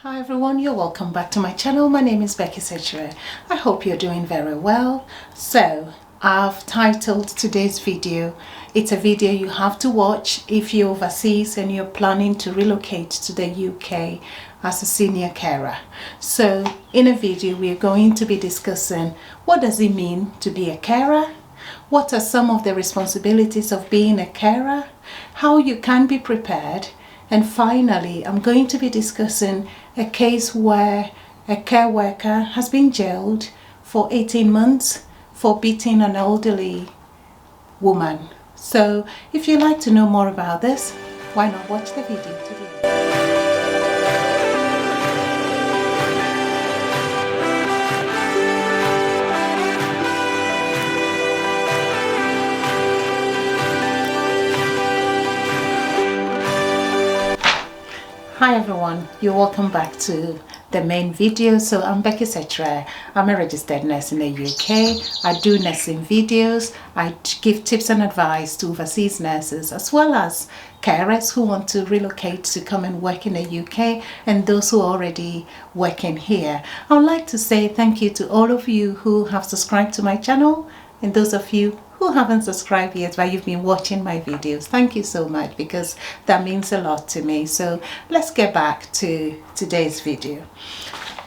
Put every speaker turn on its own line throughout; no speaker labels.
Hi everyone, you're welcome back to my channel. My name is Becky Sechere. I hope you're doing very well. So I've titled today's video, it's a video you have to watch if you're overseas and you're planning to relocate to the UK as a senior carer. So in a video we're going to be discussing what does it mean to be a carer, what are some of the responsibilities of being a carer, how you can be prepared, and finally I'm going to be discussing a case where a care worker has been jailed for 18 months for beating an elderly woman. So if you'd like to know more about this, why not watch the video today? Hi everyone, you're welcome back to the main video. So I'm Becky Sechere. I'm a registered nurse in the UK. I do nursing videos. I give tips and advice to overseas nurses as well as carers who want to relocate to come and work in the UK and those who are already working here. I would like to say thank you to all of you who have subscribed to my channel and those of you who haven't subscribed yet but you've been watching my videos. Thank you so much because that means a lot to me. So let's get back to today's video.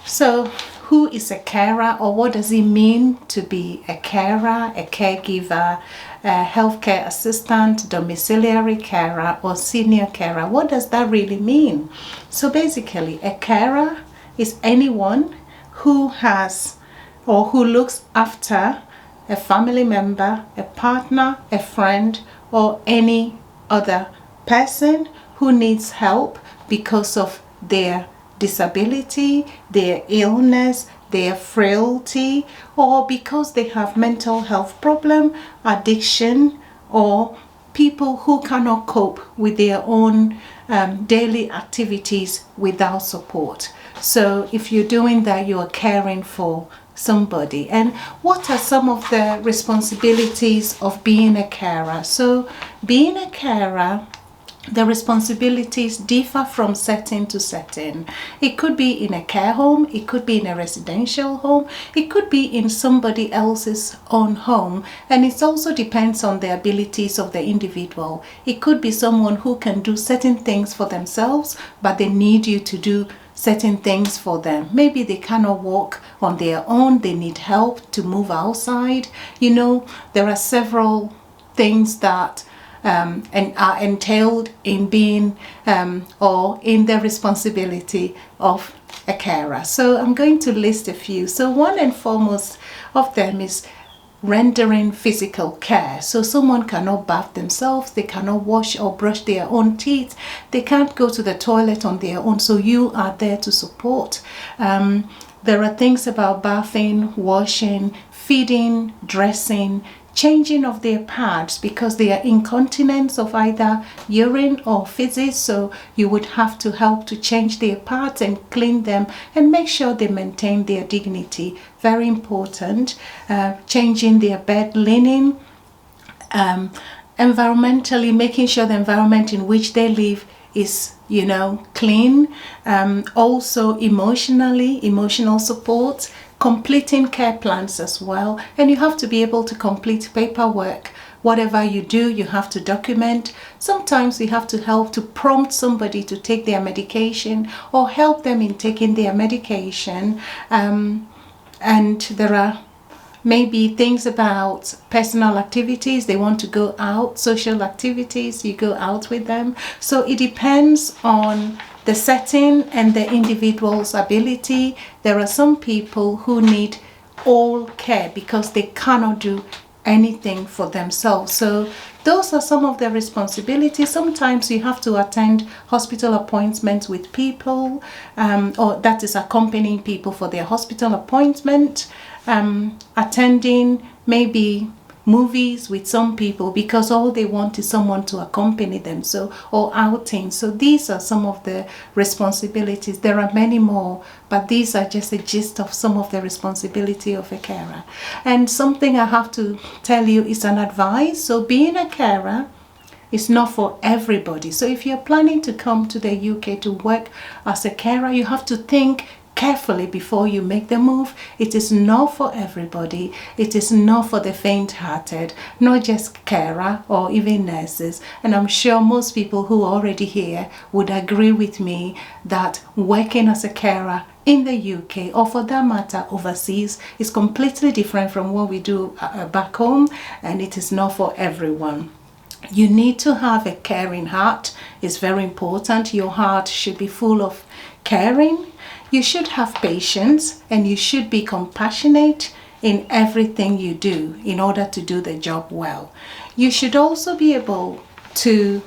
So who is a carer, or what does it mean to be a carer, a caregiver, a healthcare assistant, domiciliary carer, or senior carer? What does that really mean? So basically a carer is anyone who has or who looks after a family member, a partner, a friend, or any other person who needs help because of their disability, their illness, their frailty, or because they have mental health problem, addiction, or people who cannot cope with their own daily activities without support. So if you're doing that, you are caring for somebody. And what are some of the responsibilities of being a carer? So being a carer, the responsibilities differ from setting to setting. It could be in a care home, it could be in a residential home, it could be in somebody else's own home, and it also depends on the abilities of the individual. It could be someone who can do certain things for themselves, but they need you to do certain things for them. Maybe they cannot walk on their own, they need help to move outside. You know, there are several things that and are entailed in being or in the responsibility of a carer. So I'm going to list a few. So one and foremost of them is rendering physical care. So someone cannot bath themselves, they cannot wash or brush their own teeth, they can't go to the toilet on their own, so you are there to support. There are things about bathing, washing, feeding, dressing, changing of their pads because they are incontinence of either urine or feces, so you would have to help to change their pads and clean them and make sure they maintain their dignity. Very important. Changing their bed linen, environmentally making sure the environment in which they live is, you know, clean. Also emotional support, completing care plans as well, and you have to be able to complete paperwork. Whatever you do, you have to document. Sometimes you have to help to prompt somebody to take their medication or help them in taking their medication. And there are maybe things about personal activities. They want to go out, social activities, you go out with them. So it depends on the setting and the individual's ability. There are some people who need all care because they cannot do anything for themselves. So those are some of their responsibilities. Sometimes you have to attend hospital appointments with people, or that is accompanying people for their hospital appointment, attending maybe movies with some people because all they want is someone to accompany them, so, or outing. So these are some of the responsibilities. There are many more, but these are just a gist of some of the responsibility of a carer. And something I have to tell you is an advice. So being a carer, It's not for everybody. So if you're planning to come to the UK to work as a carer, you have to think carefully before you make the move. It is not for everybody. It is not for the faint-hearted, not just carer or even nurses. And I'm sure most people who are already here would agree with me that working as a carer in the UK, or for that matter overseas, is completely different from what we do back home, and it is not for everyone. You need to have a caring heart. It's very important. Your heart should be full of caring. You should have patience, and you should be compassionate in everything you do in order to do the job well. You should also be able to,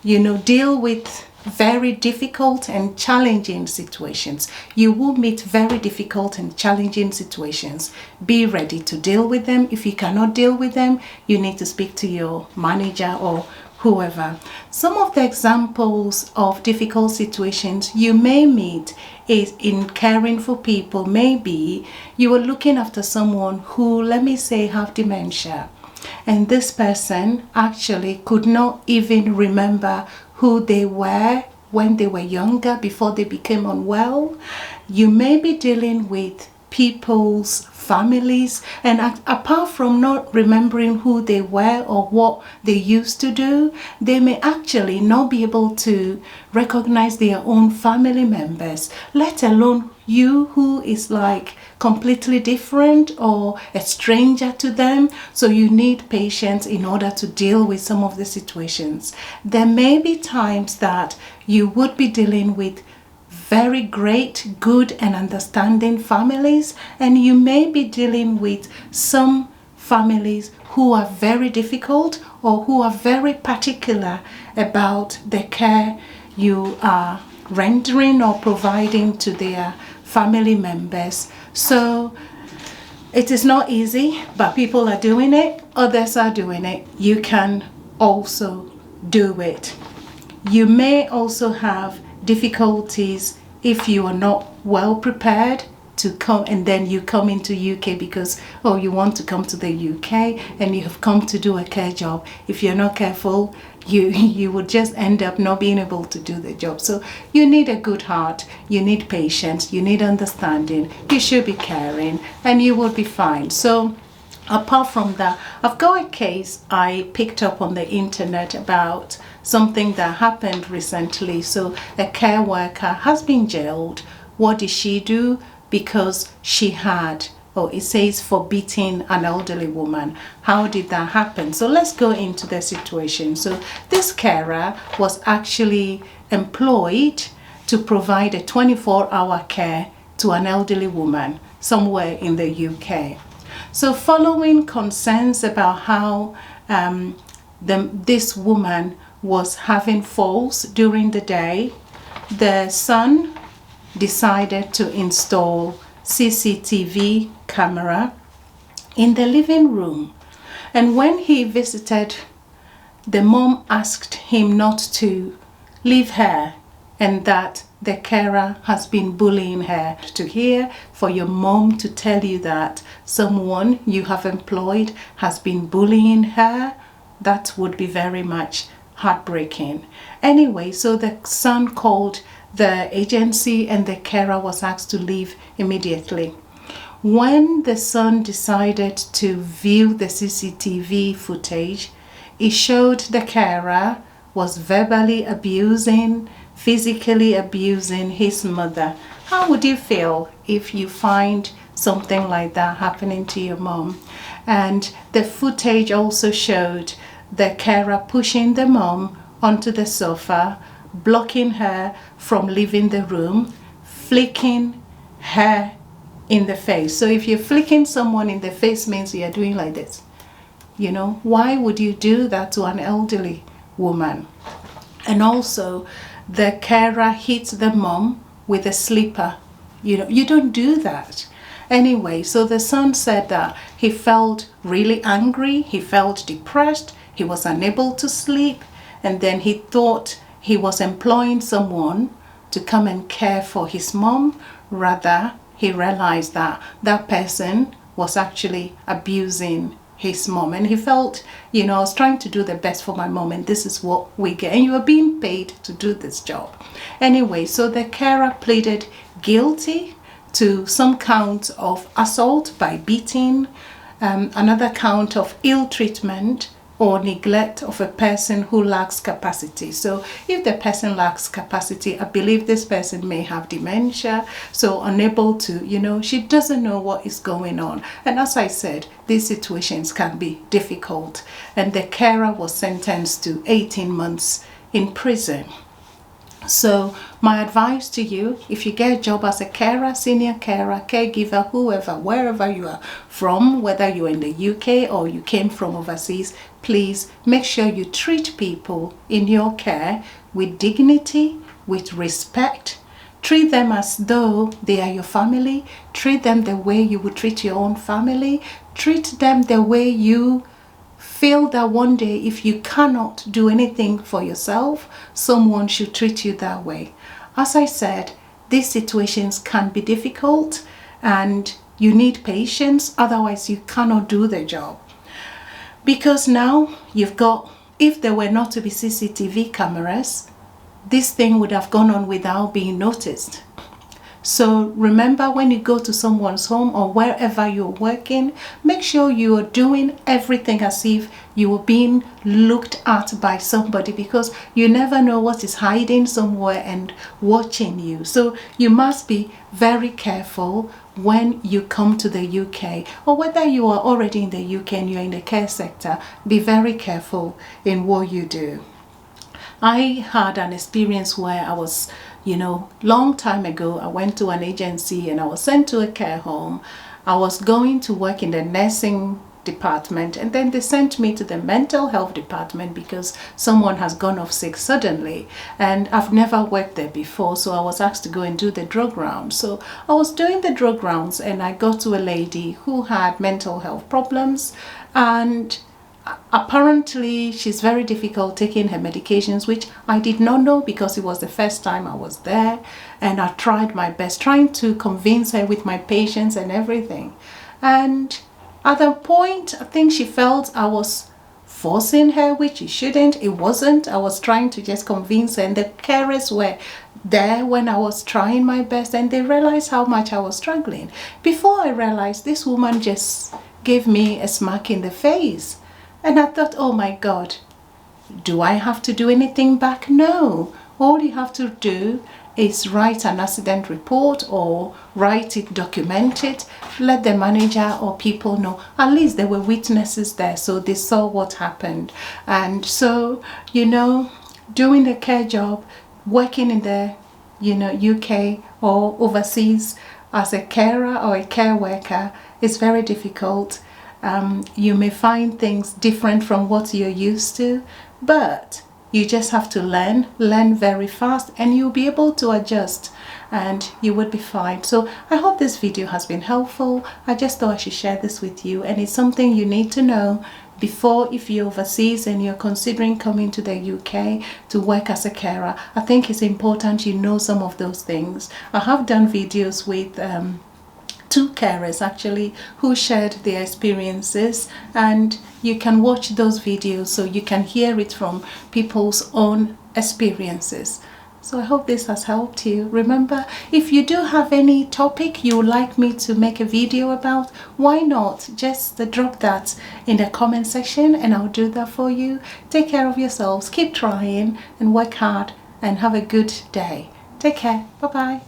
deal with very difficult and challenging situations. You will meet very difficult and challenging situations. Be ready to deal with them. If you cannot deal with them, you need to speak to your manager or whoever. Some of the examples of difficult situations you may meet is in caring for people. Maybe you are looking after someone who, let me say, have dementia, and this person actually could not even remember who they were when they were younger, before they became unwell. You may be dealing with people's families, and apart from not remembering who they were or what they used to do, they may actually not be able to recognize their own family members, let alone you, who is like completely different or a stranger to them. So you need patience in order to deal with some of the situations. There may be times that you would be dealing with very great, good and understanding families, and you may be dealing with some families who are very difficult or who are very particular about the care you are rendering or providing to their family members. So it is not easy, but people are doing it, others are doing it. You can also do it. You may also have difficulties if you are not well prepared to come, and then you come into UK because you want to come to the UK and you have come to do a care job. If you're not careful, you would just end up not being able to do the job. So you need a good heart, you need patience, you need understanding, you should be caring, and you will be fine. So apart from that, I've got a case I picked up on the internet about something that happened recently. So a care worker has been jailed. What did she do? Because she had, it says, for beating an elderly woman. How did that happen? So let's go into the situation. So this carer was actually employed to provide a 24-hour care to an elderly woman somewhere in the UK. So following concerns about how this woman was having falls during the day, the son decided to install CCTV camera in the living room. And when he visited, the mom asked him not to leave her, and that the carer has been bullying her. To hear for your mom to tell you that someone you have employed has been bullying her, that would be very much heartbreaking. Anyway, so the son called the agency and the carer was asked to leave immediately. When the son decided to view the CCTV footage, it showed the carer was verbally abusing, physically abusing his mother. How would you feel if you find something like that happening to your mom? And the footage also showed the carer pushing the mom onto the sofa, blocking her from leaving the room, flicking her in the face. So if you're flicking someone in the face, means you're doing like this. Why would you do that to an elderly woman? And also, the carer hit the mom with a slipper. You don't do that. Anyway, so the son said that he felt really angry, he felt depressed, he was unable to sleep, and then he thought he was employing someone to come and care for his mom. Rather, he realized that that person was actually abusing his mom, and he felt, you know, I was trying to do the best for my mom, and this is what we get, and you are being paid to do this job. Anyway, so the carer pleaded guilty to some count of assault by beating, another count of ill treatment or neglect of a person who lacks capacity. So if the person lacks capacity, I believe this person may have dementia, so unable to, you know, she doesn't know what is going on. And as I said, these situations can be difficult. And the carer was sentenced to 18 months in prison. So my advice to you, if you get a job as a carer, senior carer, caregiver, whoever, wherever you are from, whether you're in the UK or you came from overseas, please make sure you treat people in your care with dignity, with respect. Treat them as though they are your family. Treat them the way you would treat your own family. Treat them the way you feel that one day, if you cannot do anything for yourself, someone should treat you that way. As I said, these situations can be difficult and you need patience, otherwise you cannot do the job. Because now you've got, if there were not to be CCTV cameras, this thing would have gone on without being noticed. So remember, when you go to someone's home or wherever you're working, make sure you are doing everything as if you are being looked at by somebody, because you never know what is hiding somewhere and watching you. So you must be very careful when you come to the UK, or whether you are already in the UK and you're in the care sector, be very careful in what you do. I had an experience where I was, you know, long time ago, I went to an agency and I was sent to a care home. I was going to work in the nursing department, and then they sent me to the mental health department because someone has gone off sick suddenly, and I've never worked there before, so I was asked to go and do the drug rounds. So I was doing the drug rounds and I got to a lady who had mental health problems, and apparently she's very difficult taking her medications, which I did not know because it was the first time I was there, and I tried my best trying to convince her with my patience and everything. And at the point, I think she felt I was forcing her, which it shouldn't. It wasn't. I was trying to just convince her, and the carers were there when I was trying my best, and they realized how much I was struggling. Before I realized, this woman just gave me a smack in the face. And I thought, oh my God, do I have to do anything back? No. All you have to do is write an accident report, or write it, document it, let the manager or people know. At least there were witnesses there, so they saw what happened. And so, you know, doing a care job, working in the, you know, UK or overseas as a carer or a care worker is very difficult. You may find things different from what you're used to, but you just have to learn very fast, and you'll be able to adjust and you would be fine. So I hope this video has been helpful. I just thought I should share this with you, and it's something you need to know before, if you're overseas and you're considering coming to the UK to work as a carer. I think it's important you know some of those things. I have done videos with two carers actually who shared their experiences, and you can watch those videos so you can hear it from people's own experiences. So I hope this has helped you. Remember, if you do have any topic you would like me to make a video about, why not just drop that in the comment section and I'll do that for you. Take care of yourselves, keep trying and work hard, and have a good day. Take care. Bye bye.